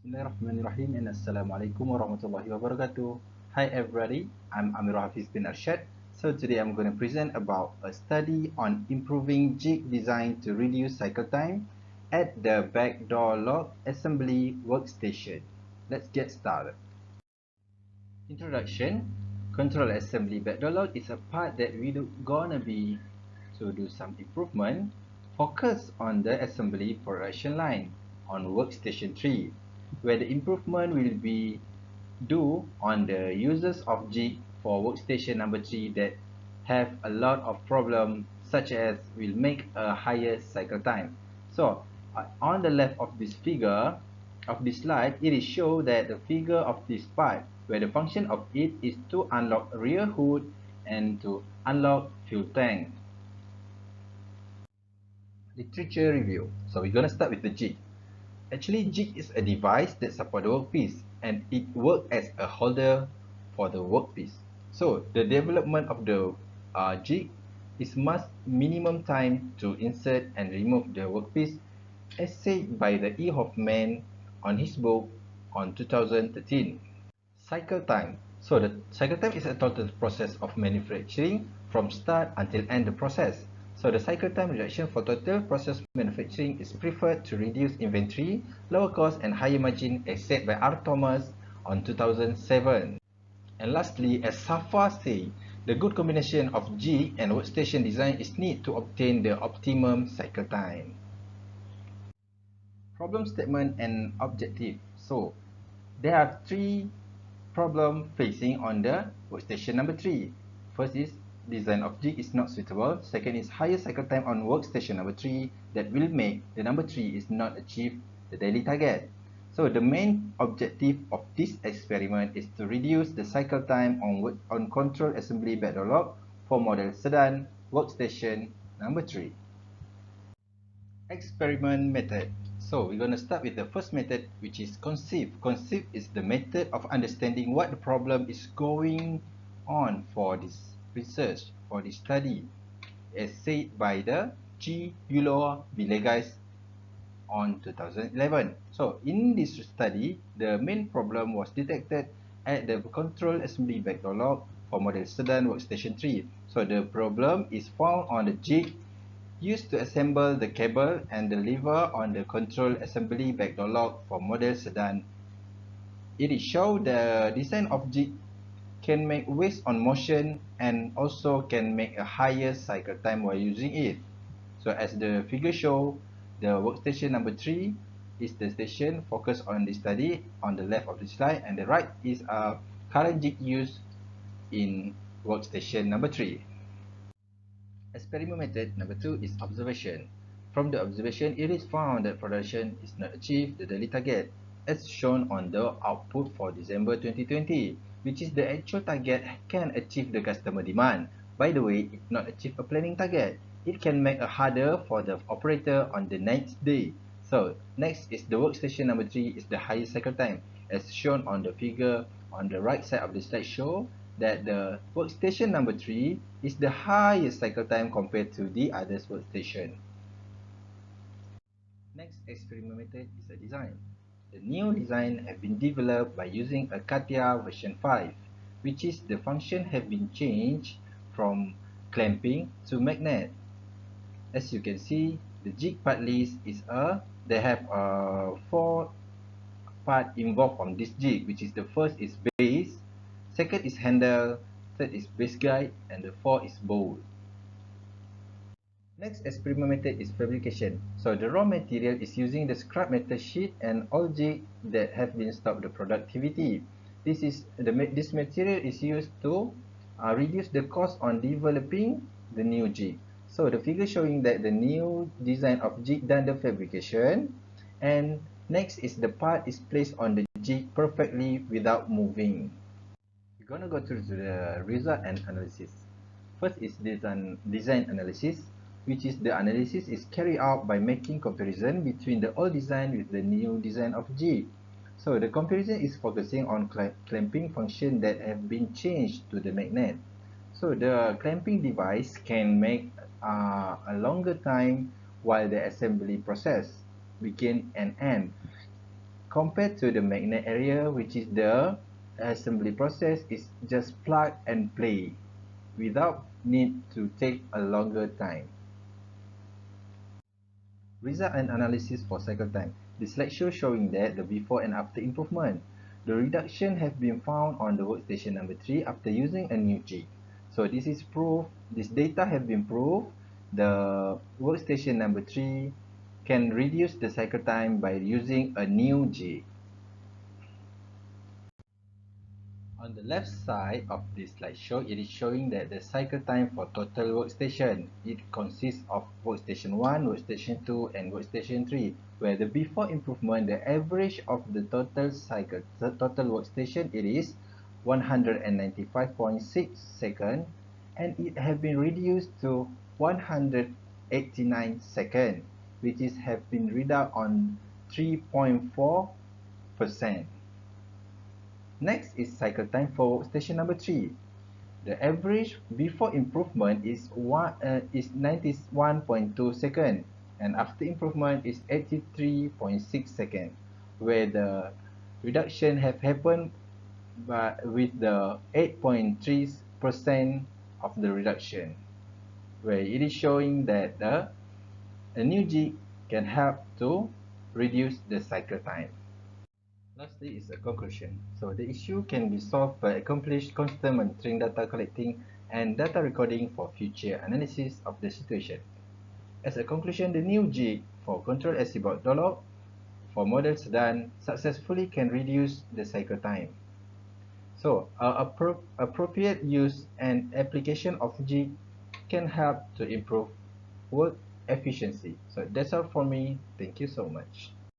Bismillahirrahmanirrahim and Assalamualaikum warahmatullahi wabarakatuh. Hi everybody, I'm Hafiz bin Arshad. So today I'm going to present about a study on improving jig design to reduce cycle time at the backdoor lock assembly workstation. Let's get started. Introduction. Control assembly backdoor lock is a part that we're gonna be to do some improvement. Focus on the assembly production line on workstation 3, where the improvement will be due on the users of jig for workstation number 3 that have a lot of problem, such as will make a higher cycle time. So on the left of this figure of this slide, it is show that the figure of this part where the function of it is to unlock rear hood and to unlock fuel tank. Literature review. So we're gonna start with the jig. Actually, jig is a device that supports the workpiece and it works as a holder for the workpiece. So the development of the jig is must minimum time to insert and remove the workpiece, as said by the E. Hoffman on his book on 2013. Cycle time. So the cycle time is a total process of manufacturing from start until end the process. So the cycle time reduction for total process manufacturing is preferred to reduce inventory, lower cost and higher margin, as said by R. Thomas on 2007. And lastly, as Safa said, the good combination of jig and workstation design is needed to obtain the optimum cycle time. Problem statement and objective. So there are three problem facing on the workstation number 3. First is design of jig is not suitable. Second is higher cycle time on workstation number 3 that will make the number 3 is not achieve the daily target. So the main objective of this experiment is to reduce the cycle time on control assembly backdoor lock for model sedan workstation number 3. Experiment method. So we're going to start with the first method, which is conceive. Conceive is the method of understanding what the problem is going on for this research, for this study, as said by the G. Euler Villegas on 2011. So in this study, the main problem was detected at the control assembly backdoor lock for model sedan workstation 3. So the problem is found on the jig used to assemble the cable and the lever on the control assembly backdoor lock for model sedan. It is show the design of jig can make waste on motion and also can make a higher cycle time while using it. So as the figure show, the workstation number 3 is the station focused on the study on the left of the slide, and the right is a current jig used in workstation number 3. Experiment method number 2 is observation. From the observation, it is found that production is not achieved the daily target, as shown on the output for December 2020, which is the actual target can achieve the customer demand. By the way, if not achieve a planning target, it can make it harder for the operator on the next day. So next is the workstation number 3 is the highest cycle time, as shown on the figure on the right side of the slideshow, that the workstation number 3 is the highest cycle time compared to the others workstation. Next experiment method is a design. The new design have been developed by using a CATIA version 5, which is the function have been changed from clamping to magnet. As you can see, the jig part list is they have 4 part involved on this jig, which is the first is base, second is handle, third is base guide, and the fourth is bowl. Next experiment method is fabrication. So the raw material is using the scrap metal sheet and all jig that have been stopped the productivity. This material is used to reduce the cost on developing the new jig. So the figure showing that the new design of jig done the fabrication, and next is the part is placed on the jig perfectly without moving. We're gonna go through the result and analysis. First is design analysis, which is the analysis is carried out by making comparison between the old design with the new design of jig. So the comparison is focusing on clamping function that have been changed to the magnet. So the clamping device can make a longer time while the assembly process begin and end compared to the magnet area, which is the assembly process, is just plug and play without need to take a longer time. Result and analysis for cycle time. The slide show showing that the before and after improvement. The reduction has been found on the workstation number 3 after using a new jig. So this is proof, this data have been proved. The workstation number 3 can reduce the cycle time by using a new jig. On the left side of this slideshow, it is showing that the cycle time for total workstation. It consists of workstation 1, workstation 2, and workstation 3, where the before improvement, the average of the total cycle, the total workstation, it is 195.6 seconds, and it has been reduced to 189 seconds, which is have been reduced on 3.4%. Next is cycle time for workstation number 3. The average before improvement is 91.2 seconds, and after improvement is 83.6 seconds, where the reduction have happened with the 8.3% of the reduction, where it is showing that a new jig can help to reduce the cycle time. Lastly is a conclusion. So the issue can be solved by accomplished constant monitoring, data collecting, and data recording for future analysis of the situation. As a conclusion, the new jig for control SC-board door-lock for model sedan successfully can reduce the cycle time. So appropriate use and application of jig can help to improve work efficiency. So that's all for me. Thank you so much.